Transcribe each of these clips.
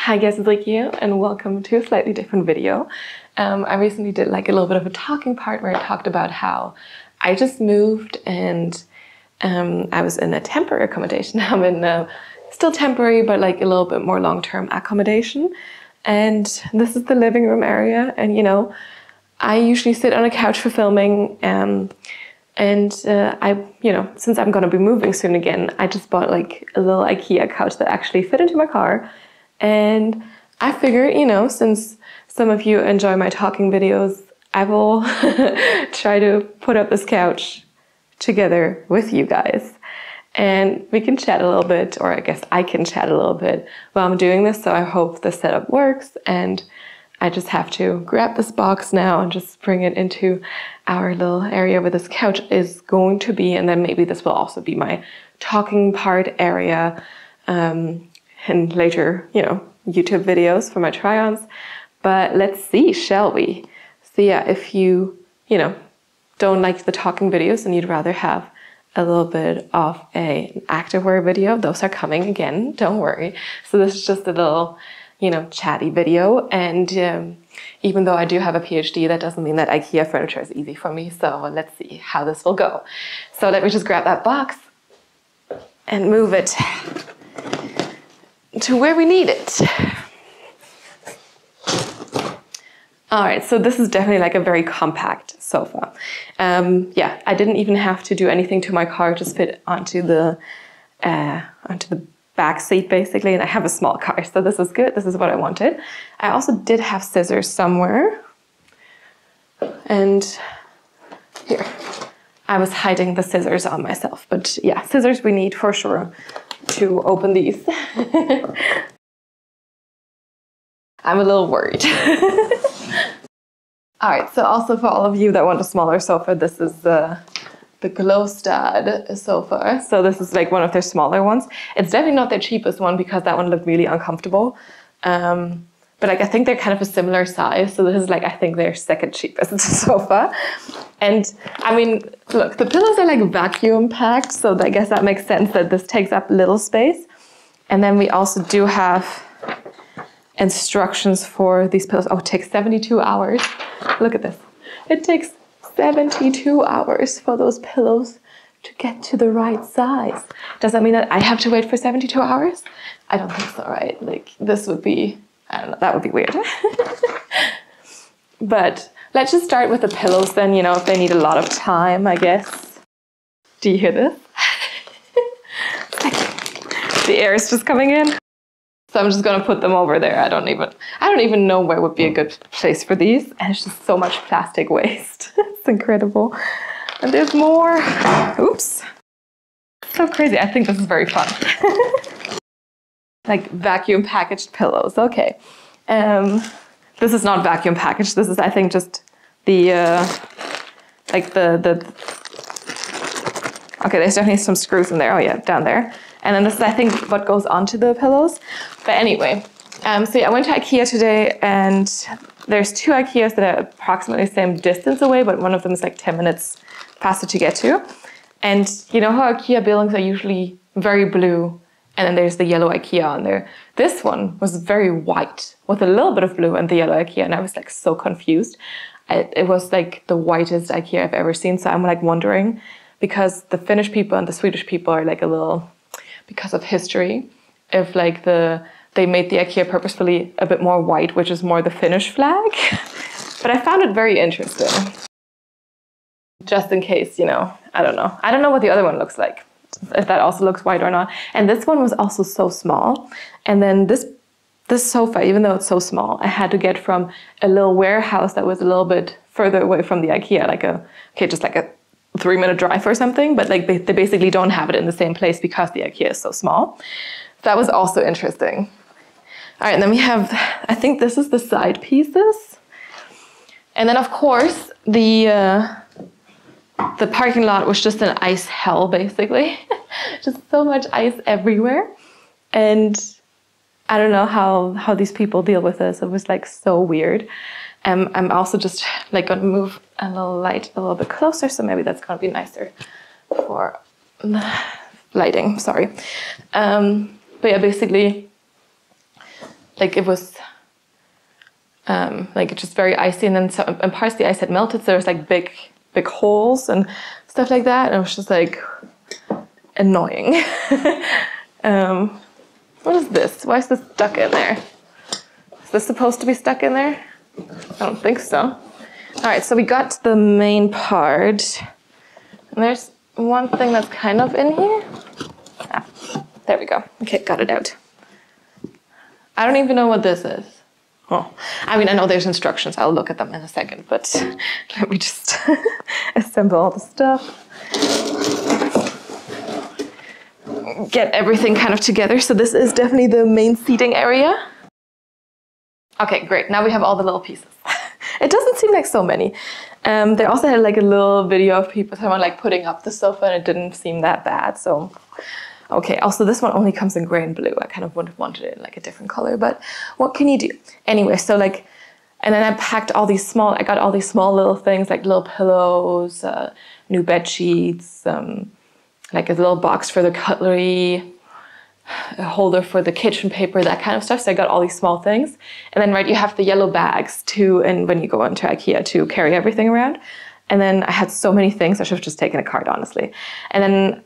Hi guys, it's IKEA and welcome to a slightly different video. I recently did like a little bit of a talking part where I talked about how I just moved and I was in a temporary accommodation. I'm in still temporary, but like a little bit more long-term accommodation. And this is the living room area. And you know, I usually sit on a couch for filming. Since I'm gonna be moving soon again, I just bought like a little IKEA couch that actually fit into my car. And I figured, you know, since some of you enjoy my talking videos, I will try to put up this couch together with you guys. And we can chat a little bit, or I guess I can chat a little bit while I'm doing this. So I hope the setup works. And I just have to grab this box now and just bring it into our little area where this couch is going to be. And then maybe this will also be my talking part area. And later, you know, YouTube videos for my try-ons. But let's see, shall we? So yeah, if you don't like the talking videos and you'd rather have a little bit of an activewear video, those are coming again, don't worry. So this is just a little, chatty video. And even though I do have a PhD, that doesn't mean that IKEA furniture is easy for me. So let's see how this will go. So let me just grab that box and move it to where we need it. All right, so this is definitely like a very compact sofa. Yeah, I didn't even have to do anything to my car, just fit onto the back seat basically, and I have a small car, so this is good. This is what I wanted. I also did have scissors somewhere, and here, I was hiding the scissors on myself, but yeah, scissors we need for sure to open these. I'm a little worried. All right, so also for all of you that want a smaller sofa, this is the Glostad sofa. So this is like one of their smaller ones. It's definitely not their cheapest one because that one looked really uncomfortable. But like I think they're kind of a similar size. So this is like, I think their second cheapest sofa. And I mean, look, the pillows are like vacuum packed. So I guess that makes sense that this takes up little space. And then we also do have instructions for these pillows. Oh, it takes 72 hours. Look at this. It takes 72 hours for those pillows to get to the right size. Does that mean that I have to wait for 72 hours? I don't think so, right? Like this would be, I don't know, that would be weird. But let's just start with the pillows then, if they need a lot of time, I guess. Do you hear this? The air is just coming in. So I'm just gonna put them over there. I don't even know where would be a good place for these. And it's just so much plastic waste. It's incredible. And there's more. Oops. So crazy. I think this is very fun. Like vacuum packaged pillows. Okay. This is not vacuum packaged. This is, I think, just the okay, there's definitely some screws in there. Oh yeah, down there. And then this is, I think, what goes onto the pillows. But anyway, so yeah, I went to IKEA today, and there's two IKEAs that are approximately the same distance away, but one of them is like 10 minutes faster to get to. And you know how IKEA buildings are usually very blue, and then there's the yellow IKEA on there. This one was very white with a little bit of blue and the yellow IKEA, and I was like so confused. It was like the whitest IKEA I've ever seen, so I'm like wondering, because the Finnish people and the Swedish people are like a little, because of history, if like they made the IKEA purposefully a bit more white, which is more the Finnish flag. But I found it very interesting. Just in case, I don't know. I don't know what the other one looks like, if that also looks white or not. And this one was also so small. And then this sofa, even though it's so small, I had to get from a little warehouse that was a little bit further away from the IKEA, just like a 3-minute drive or something, but like they basically don't have it in the same place because the IKEA is so small. That was also interesting. All right, and then we have, I think this is the side pieces. And then of course, the parking lot was just an ice hell, basically. Just so much ice everywhere. And I don't know how these people deal with this. It was like so weird. I'm also just like gonna move a little light a little bit closer, so maybe that's gonna be nicer for lighting, sorry. But yeah, basically, like it was like just very icy, and then and parts of the ice had melted, so there was like big holes and stuff like that, and it was just like annoying. What is this? Why is this stuck in there? Is this supposed to be stuck in there? I don't think so. All right, so we got the main part, and there's one thing that's kind of in here. Ah, there we go. Okay, got it out. I don't even know what this is. Oh, I mean, I know there's instructions. I'll look at them in a second, but let me just assemble all the stuff. Get everything kind of together. So this is definitely the main seating area. Okay, great. Now we have all the little pieces. It doesn't seem like so many. They also had like a little video of someone like putting up the sofa, and it didn't seem that bad. So, okay. Also, this one only comes in gray and blue. I kind of would have wanted it in like a different color, but what can you do? Anyway, so like, and then I packed all these I got all these small little things like little pillows, new bed sheets, like a little box for the cutlery, a holder for the kitchen paper, that kind of stuff. So I got all these small things. And then, right, you have the yellow bags too, and when you go into IKEA to carry everything around. And then I had so many things, I should have just taken a cart, honestly. And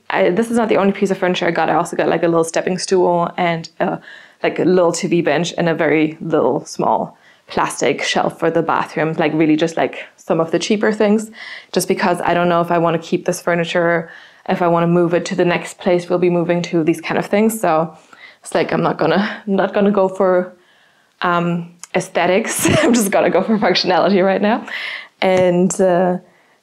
then this is not the only piece of furniture I got. I also got like a little stepping stool and like a little TV bench and a very little small plastic shelf for the bathroom, like really just like some of the cheaper things, just because I don't know if I want to keep this furniture, if I want to move it to the next place we'll be moving to, these kind of things. So it's like I'm not gonna go for aesthetics. I'm just gonna go for functionality right now, and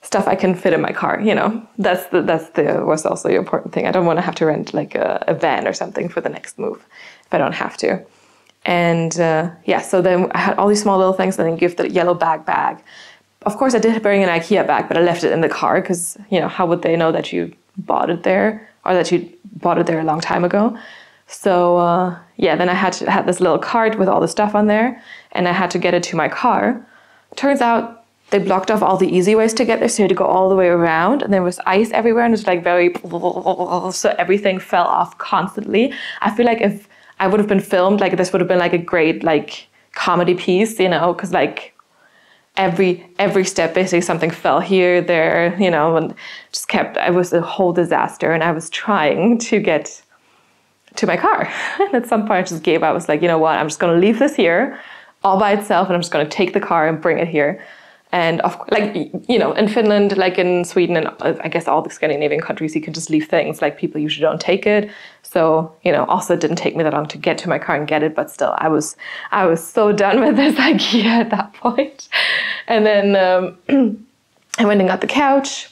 stuff I can fit in my car. You know, was also the important thing. I don't want to have to rent like a van or something for the next move if I don't have to. And yeah, so then I had all these small little things, and then give the yellow bag. Of course, I did bring an IKEA bag, but I left it in the car because, you know, how would they know that you bought it there, or that you bought it there a long time ago? So yeah, then I had this little cart with all the stuff on there, and I had to get it to my car. Turns out they blocked off all the easy ways to get there, so you had to go all the way around, and there was ice everywhere, and it was like very, so everything fell off constantly. I feel like if I would have been filmed, like this would have been like a great like comedy piece, you know, because like every step, basically something fell here, there, you know, and just it was a whole disaster. And I was trying to get to my car. And at some point I just gave up. I was like, you know what, I'm just going to leave this here all by itself, and I'm just going to take the car and bring it here. And of course, like, you know, in Finland, like in Sweden, and I guess all the Scandinavian countries, you can just leave things. Like people usually don't take it. So, you know, also it didn't take me that long to get to my car and get it, but still, I was so done with this IKEA at that point. And then I went and got the couch,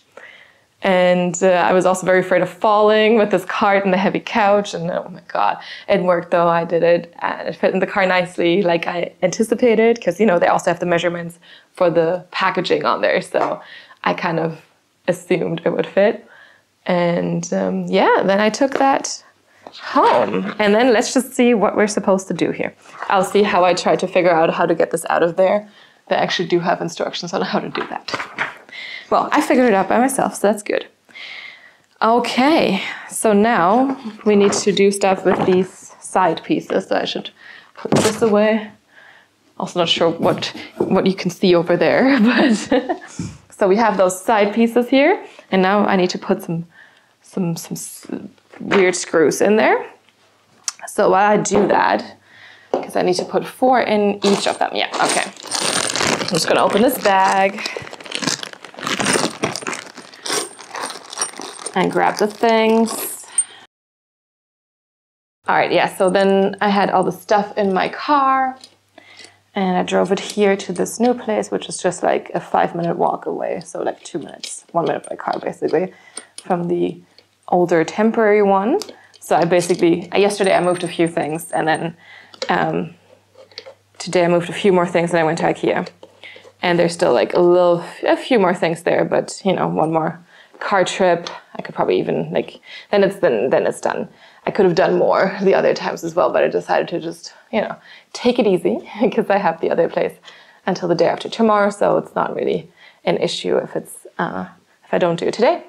and I was also very afraid of falling with this cart and the heavy couch. And oh my God, it worked though. I did it, and it fit in the car nicely, like I anticipated, because, you know, they also have the measurements for the packaging on there. So I kind of assumed it would fit. And yeah, then I took that home, and then let's just see what we're supposed to do here. I'll see how I try to figure out how to get this out of there. They actually do have instructions on how to do that. Well, I figured it out by myself, so that's good. Okay, so now we need to do stuff with these side pieces. So I should put this away. Also not sure what you can see over there, but so we have those side pieces here, and now I need to put some weird screws in there. So while I do that, because I need to put 4 in each of them. Yeah, okay. I'm just gonna open this bag and grab the things. All right, yeah, so then I had all the stuff in my car, and I drove it here to this new place, which is just like a 5-minute walk away. So like 2 minutes, 1 minute by car basically, from the older temporary one. So yesterday I moved a few things, and then today I moved a few more things, and I went to IKEA. And there's still like a few more things there, but you know, one more car trip. I could probably even then it's done. I could have done more the other times as well, but I decided to just, you know, take it easy because I have the other place until the day after tomorrow, so it's not really an issue if I don't do it today.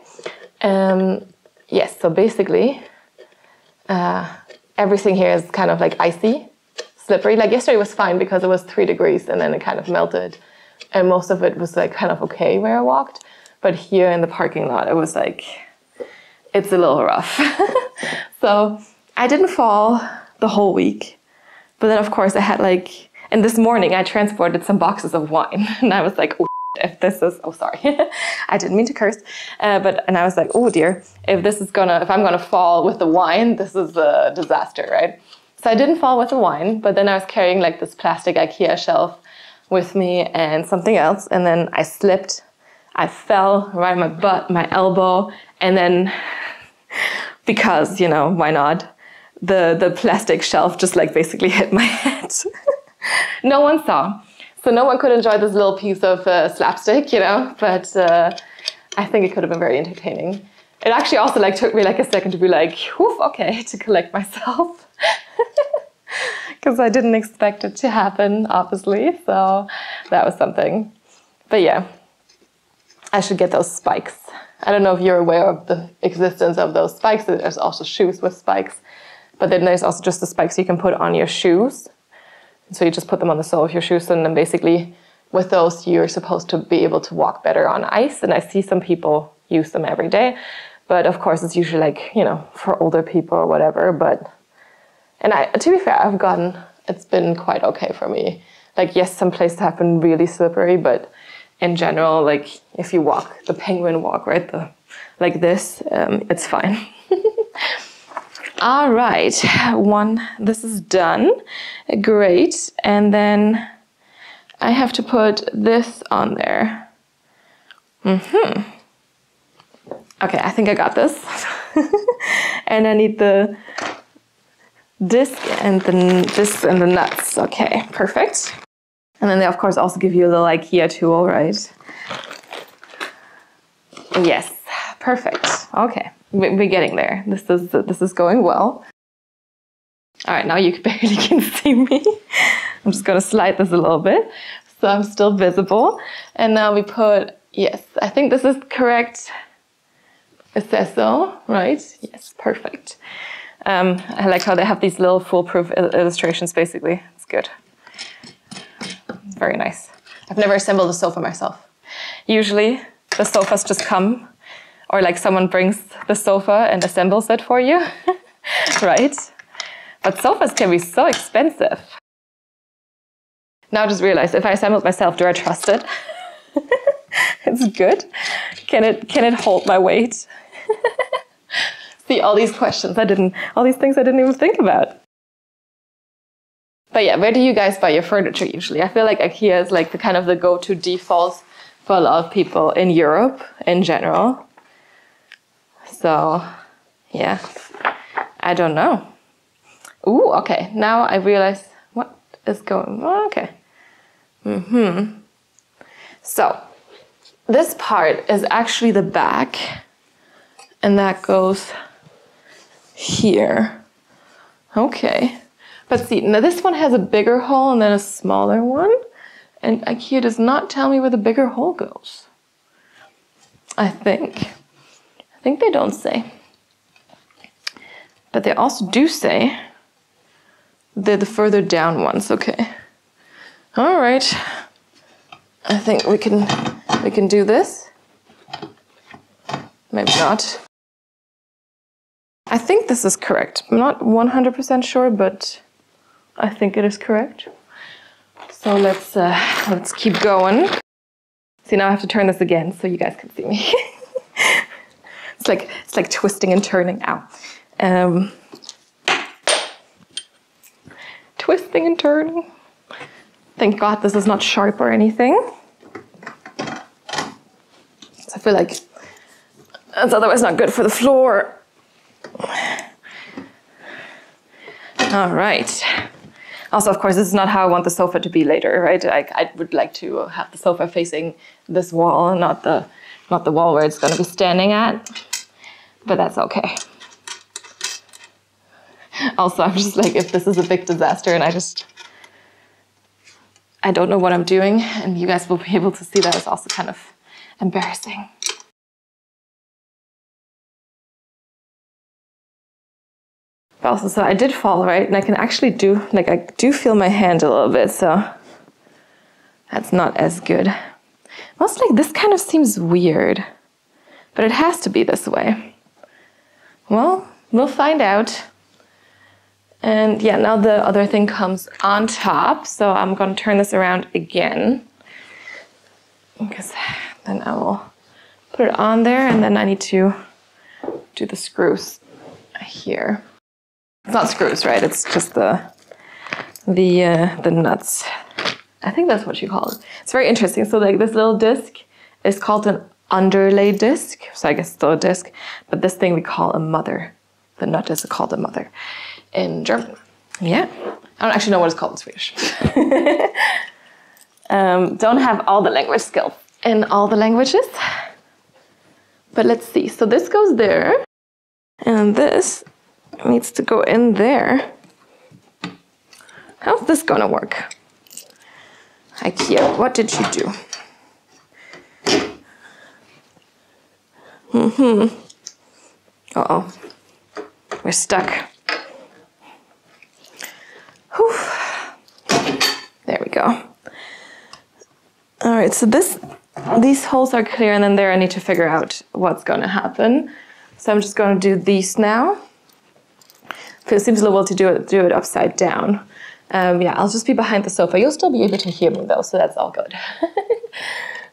Yes, so basically everything here is kind of like icy. slippery. Like yesterday was fine because it was 3 degrees and then it kind of melted. And most of it was like kind of okay where I walked. But here in the parking lot, it was like, it's a little rough. So I didn't fall the whole week. But then of course I had like, and this morning I transported some boxes of wine. And I was like, oh, if this is, oh sorry, I didn't mean to curse. And I was like, oh dear, if I'm gonna fall with the wine, this is a disaster, right? So I didn't fall with the wine, but then I was carrying like this plastic IKEA shelf with me and something else. And then I slipped, I fell right on my butt, my elbow. And then because, you know, why not? The plastic shelf just like basically hit my head. No one saw. So no one could enjoy this little piece of slapstick, you know, but I think it could have been very entertaining. It actually also like took me like a second to be like, whew, okay, to collect myself. Because I didn't expect it to happen, obviously, so that was something. But yeah, I should get those spikes. I don't know if you're aware of the existence of those spikes. There's also shoes with spikes, but then there's also just the spikes you can put on your shoes. So you just put them on the sole of your shoes, and then basically with those you're supposed to be able to walk better on ice. And I see some people use them every day, but of course it's usually like, you know, for older people or whatever. And to be fair, it's been quite okay for me. Like, yes, some places have been really slippery, but in general, like if you walk the penguin walk, right, like this, it's fine. All right, this is done. Great. And then I have to put this on there. Okay, I think I got this. And I need the disc and the nuts. Okay, perfect. And then they of course also give you a little IKEA tool, right? Yes, perfect. Okay, we're getting there. This is going well. All right, now you barely can see me. I'm just gonna slide this a little bit so I'm still visible. And now we put, yes, I think this is correct. It says so, right? Yes, perfect. I like how they have these little foolproof illustrations, basically. It's good. Very nice. I've never assembled a sofa myself. Usually the sofas just come, or like someone brings the sofa and assembles it for you, right? But sofas can be so expensive. Now I just realized, if I assemble it myself, do I trust it? It's good. Can it hold my weight? See, all these questions all these things I didn't even think about. But yeah, where do you guys buy your furniture usually? I feel like IKEA is like the go-to default for a lot of people in Europe in general. So yeah, I don't know. Ooh, okay, now I realize what is going on. Okay. So this part is actually the back, and that goes here. Okay. But see, now this one has a bigger hole and then a smaller one. And IKEA does not tell me where the bigger hole goes. I think they don't say. But they also do say they're the further down ones. Okay. All right. I think we can do this. Maybe not. I think this is correct. I'm not 100% sure, but I think it is correct. So let's keep going. See, now I have to turn this again so you guys can see me. It's like twisting and turning. Ow. Twisting and turning. Thank God this is not sharp or anything. So I feel like that's otherwise not good for the floor. All right. Also, of course, this is not how I want the sofa to be later, right? I would like to have the sofa facing this wall, not the wall where it's going to be standing at. But that's okay. Also, I'm just like, if this is a big disaster and I don't know what I'm doing, and you guys will be able to see that, it's also kind of embarrassing. But also, so I did fall, right? And I can actually do, like, I do feel my hand a little bit, so that's not as good. Also, like, this kind of seems weird, but it has to be this way. Well, we'll find out. And yeah, now the other thing comes on top, so I'm going to turn this around again, because then I will put it on there, and then I need to do the screws here. It's not screws, right? It's just the nuts. I think that's what you call it. It's very interesting. So like this little disc is called an underlay disc. So I guess still a disc, but this thing we call a mother. The nut is called a mother in German. Yeah. I don't actually know what it's called in Swedish. Don't have all the language skills in all the languages. But let's see. So this goes there, and this needs to go in there. How's this gonna work? IKEA, what did you do? Uh-oh. We're stuck. Whew. There we go. All right, so these holes are clear, and then there I need to figure out what's gonna happen. So I'm just gonna do these now. It seems a little to do it upside down. Yeah, I'll just be behind the sofa. You'll still be able to hear me though, so that's all good.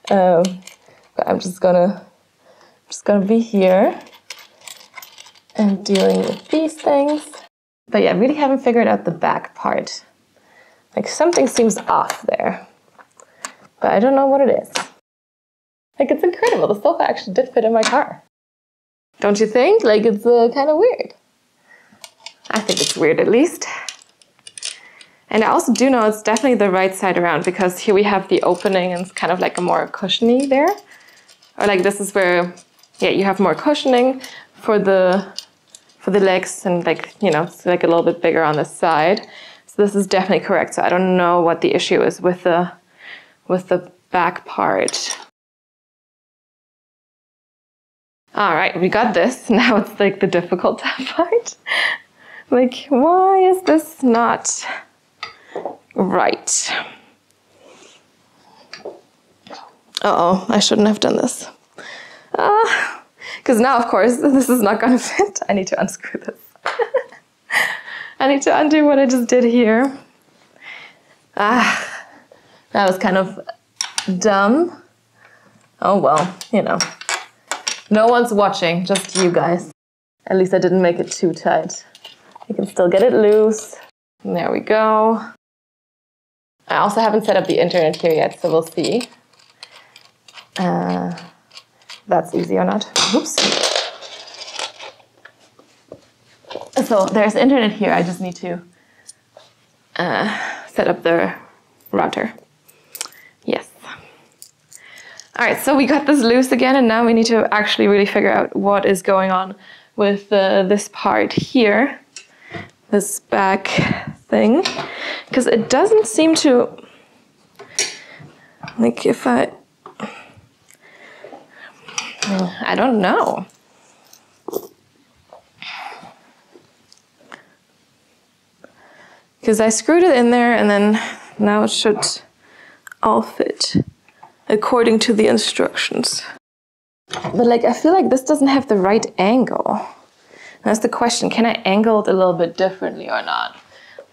But I'm just gonna be here and dealing with these things. But yeah, I really haven't figured out the back part. Like something seems off there, but I don't know what it is. Like it's incredible. The sofa actually did fit in my car. Don't you think? Like it's kind of weird. I think it's weird at least. And I also do know it's definitely the right side around, because here we have the opening and it's kind of like a more cushiony there. Or like this is where, yeah, you have more cushioning for the legs, and like, you know, it's like a little bit bigger on this side. So this is definitely correct. So I don't know what the issue is with the back part. All right, we got this. Now it's like the difficult part. Like, why is this not right? Uh-oh, I shouldn't have done this. Because now, of course, this is not gonna fit. I need to unscrew this. I need to undo what I just did here. That was kind of dumb. Oh well, you know. No one's watching, just you guys. At least I didn't make it too tight. You can still get it loose. And there we go. I also haven't set up the internet here yet, so we'll see. That's easy or not. Oops. So there's internet here. I just need to set up the router. Yes. All right, so we got this loose again, and now we need to actually really figure out what is going on with this part here, this back thing, because it doesn't seem to, like if I don't know. Because I screwed it in there, and then now it should all fit according to the instructions. But like, I feel like this doesn't have the right angle. That's the question. Can I angle it a little bit differently or not?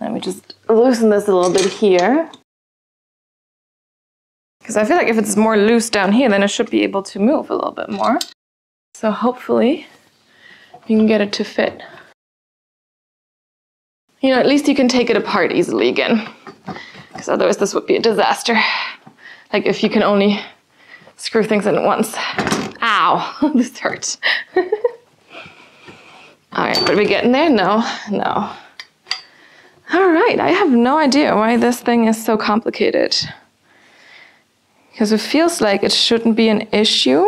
Let me just loosen this a little bit here. Because I feel like if it's more loose down here, then it should be able to move a little bit more. So hopefully you can get it to fit. You know, at least you can take it apart easily again. Because otherwise this would be a disaster. Like if you can only screw things in once. Ow, this hurts. All right, but are we getting there? No. All right, I have no idea why this thing is so complicated. Because it feels like it shouldn't be an issue.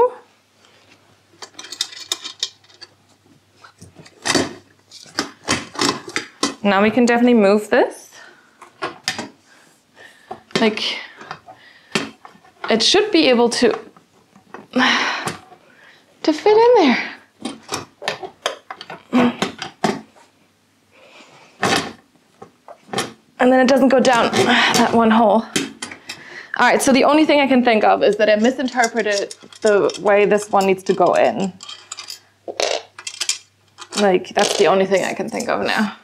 Now we can definitely move this. Like, it should be able to fit in there. And then it doesn't go down that one hole. All right, so the only thing I can think of is that I misinterpreted the way this one needs to go in. Like, that's the only thing I can think of now.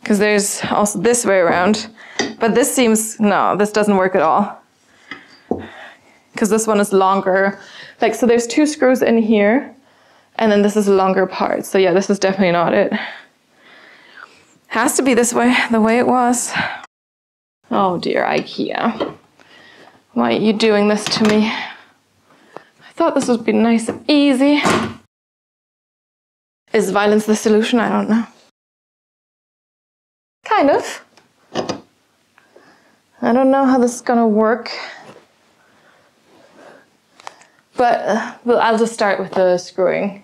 Because there's also this way around. But this seems, no, this doesn't work at all. Because this one is longer. Like, so there's 2 screws in here. And then this is a longer part. So yeah, this is definitely not it. Has to be this way, the way it was. Oh dear, IKEA. Why are you doing this to me? I thought this would be nice and easy. Is violence the solution? I don't know. Kind of. I don't know how this is gonna work. But well, I'll just start with the screwing.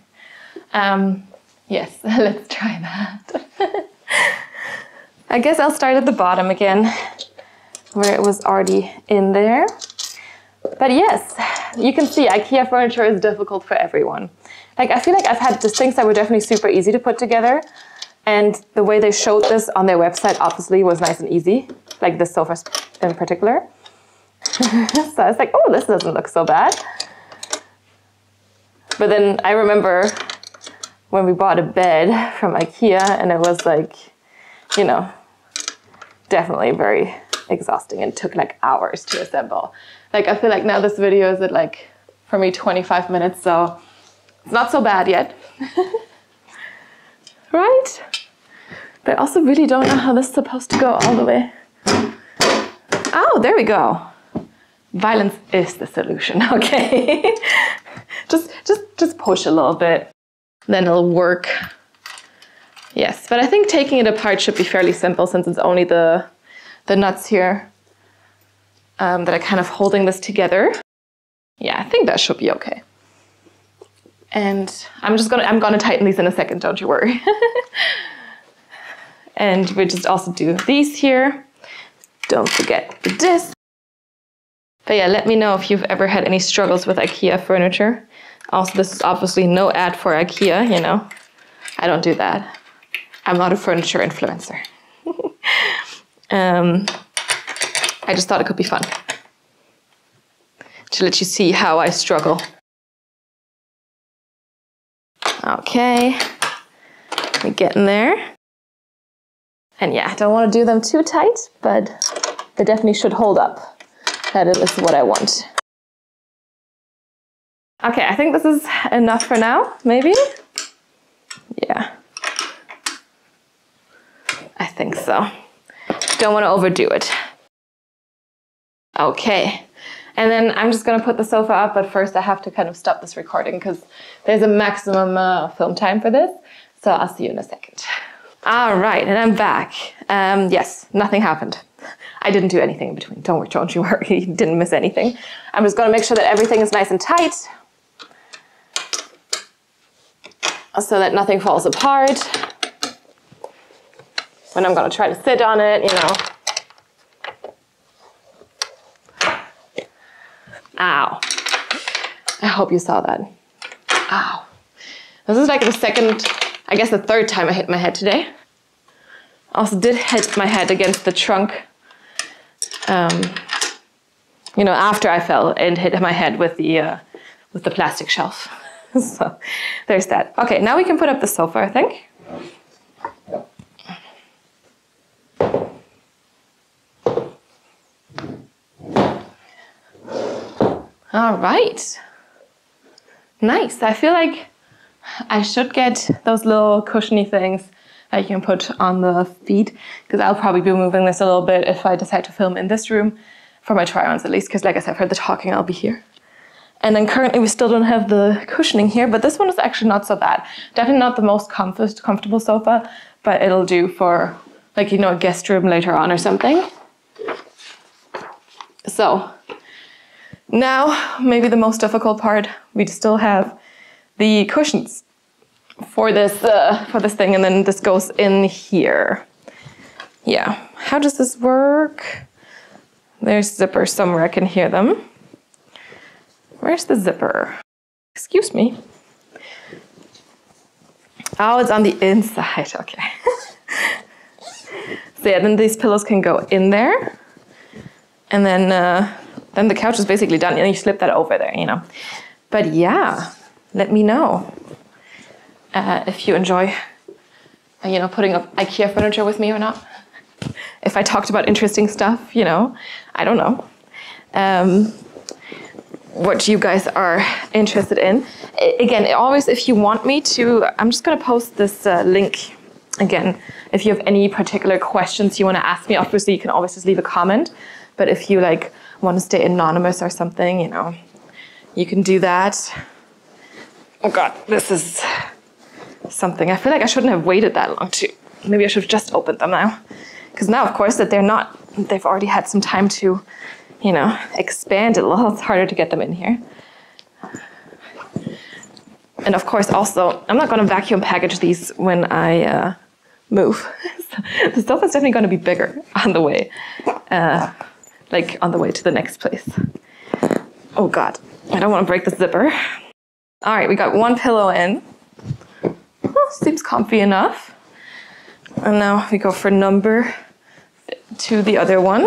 Yes, let's try that. I guess I'll start at the bottom again, where it was already in there. But yes, you can see IKEA furniture is difficult for everyone. Like, I feel like I've had just things that were definitely super easy to put together, and the way they showed this on their website obviously was nice and easy, like this sofa in particular. So I was like, oh, this doesn't look so bad. But then I remember when we bought a bed from IKEA, and it was like, you know, definitely very exhausting and took like hours to assemble. Like, I feel like now this video is at like, for me, 25 minutes, so it's not so bad yet. Right? But I also really don't know how this is supposed to go all the way. Oh, there we go. Violence is the solution, okay. just push a little bit, then it'll work. Yes, but I think taking it apart should be fairly simple since it's only the nuts here that are kind of holding this together. Yeah, I think that should be okay. And I'm gonna tighten these in a second, don't you worry. And we just also do these here. Don't forget the disc. But yeah, let me know if you've ever had any struggles with IKEA furniture. Also, this is obviously no ad for IKEA, you know. I don't do that. I'm not a furniture influencer. I just thought it could be fun to let you see how I struggle. Okay, we're getting there. And yeah, I don't want to do them too tight, but they definitely should hold up. That is what I want. Okay, I think this is enough for now, maybe? Yeah. I think so. Don't want to overdo it. Okay. And then I'm just going to put the sofa up, but first I have to kind of stop this recording because there's a maximum film time for this. So I'll see you in a second. All right, and I'm back. Yes, nothing happened. I didn't do anything in between. Don't you worry, you didn't miss anything. I'm just going to make sure that everything is nice and tight so that nothing falls apart. When I'm going to try to sit on it, you know. Ow. I hope you saw that. Ow. This is like the second, I guess the third time I hit my head today. Also did hit my head against the trunk. You know, after I fell and hit my head with the plastic shelf. So there's that. Okay, now we can put up the sofa, I think. All right. Nice. I feel like I should get those little cushiony things that you can put on the feet, because I'll probably be moving this a little bit if I decide to film in this room, for my try-ons at least, because like I said, for the talking I'll be here. And then currently we still don't have the cushioning here, but this one is actually not so bad. Definitely not the most comfortable sofa, but it'll do for, like, you know, a guest room later on or something. So now maybe the most difficult part, we still have the cushions for this thing, and then this goes in here. Yeah, how does this work? There's zippers somewhere, I can hear them. Where's the zipper? Excuse me. Oh, it's on the inside, okay. So yeah, then these pillows can go in there. And then the couch is basically done. And you slip that over there, you know. But yeah, let me know if you enjoy, you know, putting up IKEA furniture with me or not. If I talked about interesting stuff, you know, I don't know. What you guys are interested in. Again, always if you want me to, I'm just going to post this link again. If you have any particular questions you want to ask me, obviously you can always just leave a comment. But if you like want to stay anonymous or something, you know, you can do that. Oh God, this is something. I feel like I shouldn't have waited that long to, maybe I should have just opened them now. Because now, of course, that they've already had some time to, you know, expand a little. It's harder to get them in here. And of course, also, I'm not going to vacuum package these when I move. The sofa is definitely going to be bigger on the way, like on the way to the next place. Oh God, I don't want to break the zipper. All right, we got one pillow in. Oh, seems comfy enough. And now we go for number 2, the other one,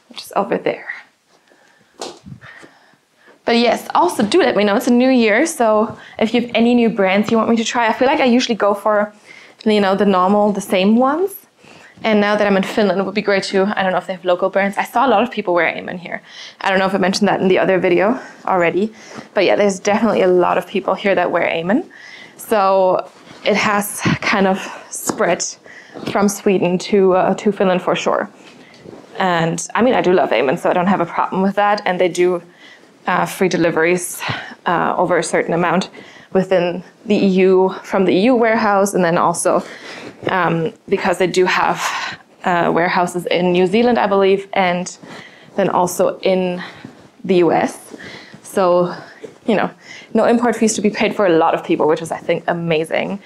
which is over there. But yes, also do let me know. It's a new year, so if you have any new brands you want me to try, I feel like I usually go for, you know, the same ones. And now that I'm in Finland, it would be great to, I don't know if they have local brands. I saw a lot of people wear Amen here. I don't know if I mentioned that in the other video already. But yeah, there's definitely a lot of people here that wear Amen. So it has kind of spread from Sweden to Finland for sure. And I mean, I do love Amen, so I don't have a problem with that. And they do free deliveries over a certain amount within the EU, from the EU warehouse, and then also because they do have warehouses in New Zealand, I believe, and then also in the US. So, you know, no import fees to be paid for a lot of people, which is, I think, amazing.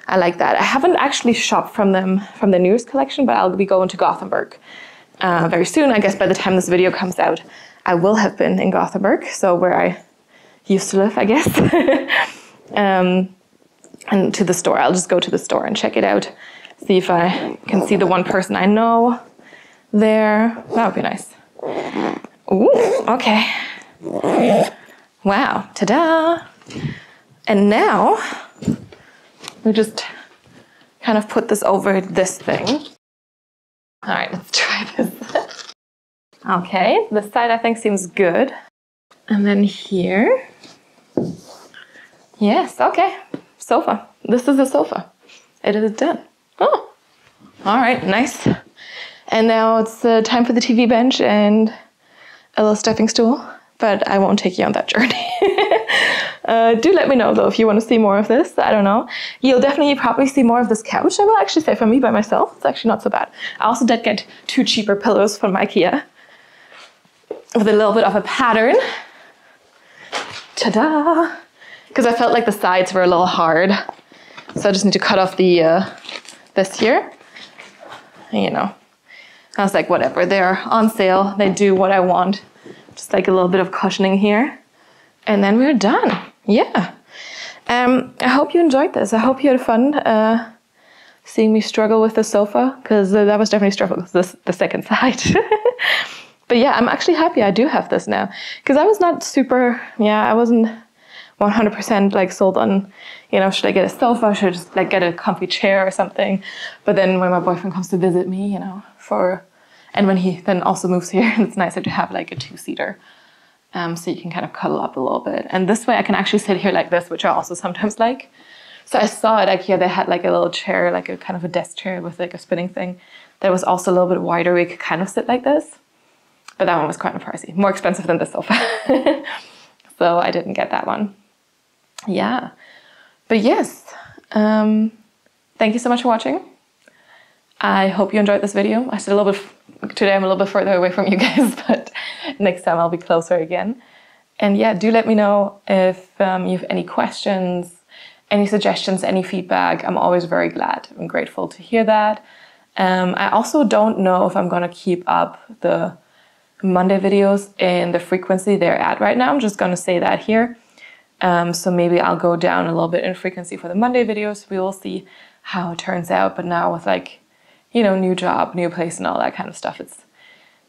I like that. I haven't actually shopped from them, from the newest collection, but I'll be going to Gothenburg very soon. I guess by the time this video comes out, I will have been in Gothenburg, so where I used to live, I guess. And to the store. I'll just go to the store and check it out. See if I can see the one person I know there. That would be nice. Ooh, okay. Wow, ta-da! And now, we just kind of put this over this thing. All right, let's try this. Okay, this side I think seems good. And then here. Yes, okay. Sofa. This is a sofa. It is done. Oh, all right, nice. And now it's time for the TV bench and a little stepping stool, but I won't take you on that journey. Do let me know though if you want to see more of this. I don't know. You'll definitely probably see more of this couch. I will actually say for me by myself, it's actually not so bad. I also did get 2 cheaper pillows from IKEA with a little bit of a pattern. Ta-da! Because I felt like the sides were a little hard. So I just need to cut off the this here. You know, I was like, whatever, they're on sale. They do what I want. Just like a little bit of cushioning here. And then we're done. Yeah. I hope you enjoyed this. I hope you had fun seeing me struggle with the sofa, because that was definitely struggle with the second side. But yeah, I'm actually happy I do have this now. Because I was not super, I wasn't 100% like sold on, you know, should I get a sofa? Should I just like get a comfy chair or something? But then when my boyfriend comes to visit me, you know, and when he then also moves here, it's nicer to have like a 2-seater. So you can kind of cuddle up a little bit. And this way I can actually sit here like this, which I also sometimes like. So I saw at IKEA, they had like a little chair, like a kind of a desk chair with like a spinning thing that was also a little bit wider where you could kind of sit like this. But that one was quite pricey, more expensive than the sofa. So I didn't get that one. Yeah, but yes, thank you so much for watching. I hope you enjoyed this video. I said a little bit, today I'm a little bit further away from you guys, but next time I'll be closer again. And yeah, do let me know if you have any questions, any suggestions, any feedback. I'm always very glad and grateful to hear that. I also don't know if I'm gonna keep up the Monday videos in the frequency they're at right now. I'm just gonna say that here. So maybe I'll go down a little bit in frequency for the Monday videos. We will see how it turns out. But now with like, you know, new job, new place and all that kind of stuff, it's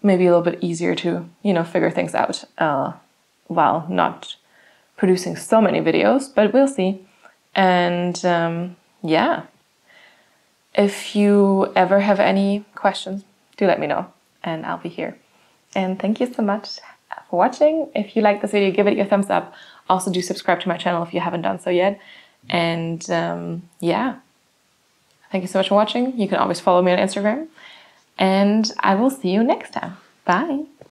maybe a little bit easier to, you know, figure things out while not producing so many videos, but we'll see. And yeah, if you ever have any questions, do let me know and I'll be here. And thank you so much for watching. If you like this video, give it your thumbs up. Also do subscribe to my channel if you haven't done so yet. And yeah, thank you so much for watching. You can always follow me on Instagram and I will see you next time. Bye.